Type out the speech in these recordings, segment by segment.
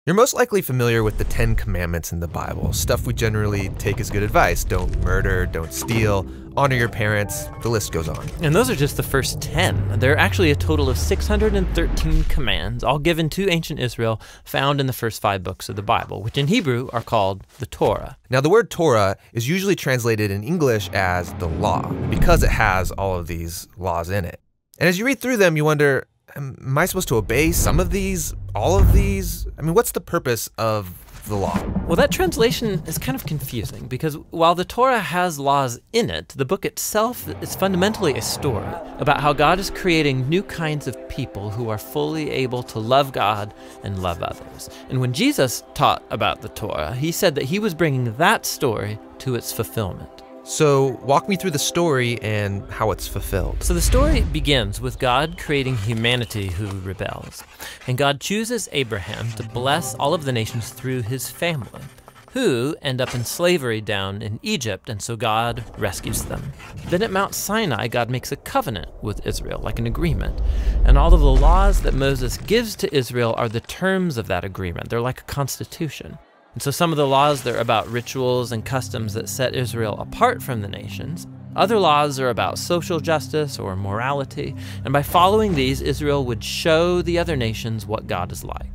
You're most likely familiar with the 10 Commandments in the Bible, stuff we generally take as good advice. Don't murder, don't steal, honor your parents, the list goes on. And those are just the first 10. There are actually a total of 613 commands, all given to ancient Israel, found in the first 5 books of the Bible, which in Hebrew are called the Torah. Now, the word Torah is usually translated in English as the law, because it has all of these laws in it. And as you read through them, you wonder, am I supposed to obey some of these, all of these? I mean, what's the purpose of the law? Well, that translation is kind of confusing because while the Torah has laws in it, the book itself is fundamentally a story about how God is creating new kinds of people who are fully able to love God and love others. And when Jesus taught about the Torah, he said that he was bringing that story to its fulfillment. So walk me through the story and how it's fulfilled. So the story begins with God creating humanity who rebels. And God chooses Abraham to bless all of the nations through his family, who end up in slavery down in Egypt, and so God rescues them. Then at Mount Sinai, God makes a covenant with Israel, like an agreement. And all of the laws that Moses gives to Israel are the terms of that agreement. They're like a constitution. And so some of the laws, they're about rituals and customs that set Israel apart from the nations. Other laws are about social justice or morality. And by following these, Israel would show the other nations what God is like.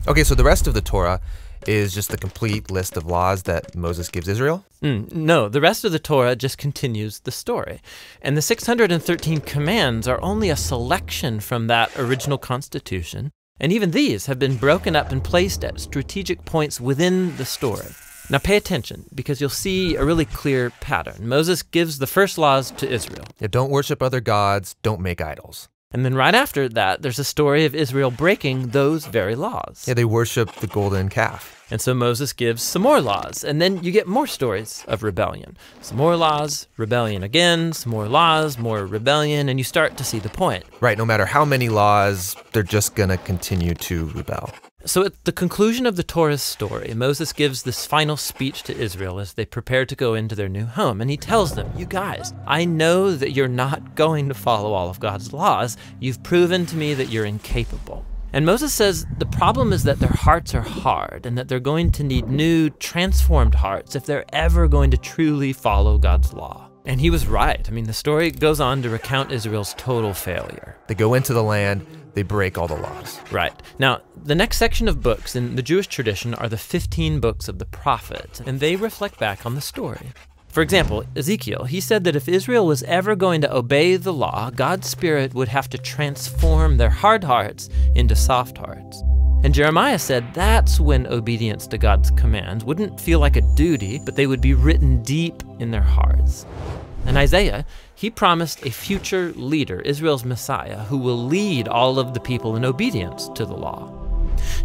Okay, so the rest of the Torah is just the complete list of laws that Moses gives Israel? No, the rest of the Torah just continues the story. And the 613 commands are only a selection from that original constitution. And even these have been broken up and placed at strategic points within the story. Now pay attention, because you'll see a really clear pattern. Moses gives the first laws to Israel. Yeah, don't worship other gods, don't make idols. And then right after that, there's a story of Israel breaking those very laws. Yeah, they worship the golden calf. And so Moses gives some more laws, and then you get more stories of rebellion. Some more laws, rebellion again, some more laws, more rebellion, and you start to see the point. Right, no matter how many laws, they're just gonna continue to rebel. So at the conclusion of the Torah's story, Moses gives this final speech to Israel as they prepare to go into their new home. And he tells them, you guys, I know that you're not going to follow all of God's laws. You've proven to me that you're incapable. And Moses says the problem is that their hearts are hard and that they're going to need new, transformed hearts if they're ever going to truly follow God's law. And he was right. I mean, the story goes on to recount Israel's total failure. They go into the land, they break all the laws. Right. Now, the next section of books in the Jewish tradition are the 15 books of the prophets, and they reflect back on the story. For example, Ezekiel, he said that if Israel was ever going to obey the law, God's Spirit would have to transform their hard hearts into soft hearts. And Jeremiah said that's when obedience to God's commands wouldn't feel like a duty, but they would be written deep in their hearts. And Isaiah, he promised a future leader, Israel's Messiah, who will lead all of the people in obedience to the law.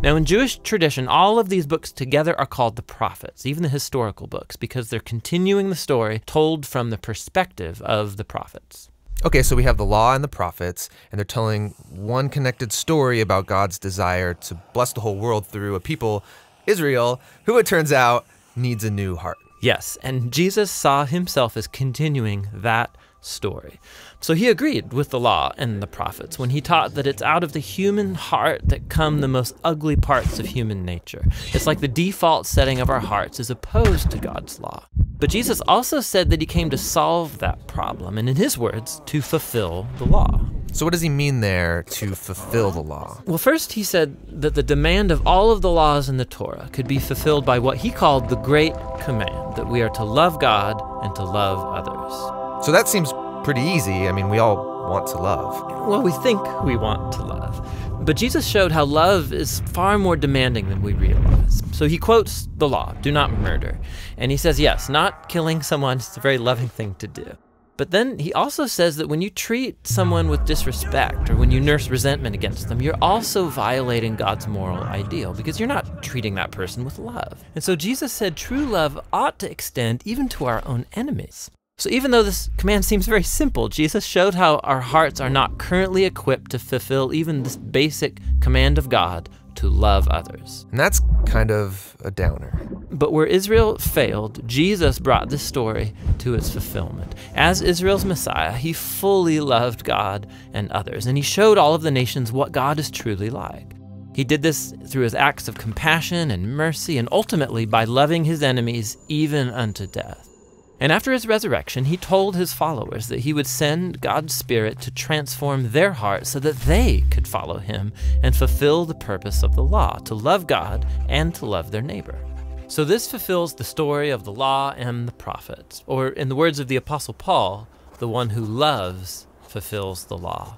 Now, in Jewish tradition, all of these books together are called the prophets, even the historical books, because they're continuing the story told from the perspective of the prophets. Okay, so we have the law and the prophets, and they're telling one connected story about God's desire to bless the whole world through a people, Israel, who it turns out needs a new heart. Yes, and Jesus saw himself as continuing that story. So he agreed with the law and the prophets when he taught that it's out of the human heart that come the most ugly parts of human nature. It's like the default setting of our hearts is opposed to God's law. But Jesus also said that he came to solve that problem, and in his words, to fulfill the law. So what does he mean there, to fulfill the law? Well, first he said that the demand of all of the laws in the Torah could be fulfilled by what he called the Great Command, that we are to love God and to love others. So that seems pretty easy. I mean, we all want to love. Well, we think we want to love. But Jesus showed how love is far more demanding than we realize. So he quotes the law, do not murder. And he says, yes, not killing someone is a very loving thing to do. But then he also says that when you treat someone with disrespect or when you nurse resentment against them, you're also violating God's moral ideal because you're not treating that person with love. And so Jesus said true love ought to extend even to our own enemies. So even though this command seems very simple, Jesus showed how our hearts are not currently equipped to fulfill even this basic command of God to love others. And that's kind of a downer. But where Israel failed, Jesus brought this story to its fulfillment. As Israel's Messiah, he fully loved God and others, and he showed all of the nations what God is truly like. He He did this through his acts of compassion and mercy, and ultimately by loving his enemies even unto death. And after his resurrection, he told his followers that he would send God's Spirit to transform their hearts so that they could follow him and fulfill the purpose of the law, to love God and to love their neighbor. So this fulfills the story of the law and the prophets, or in the words of the Apostle Paul, the one who loves fulfills the law.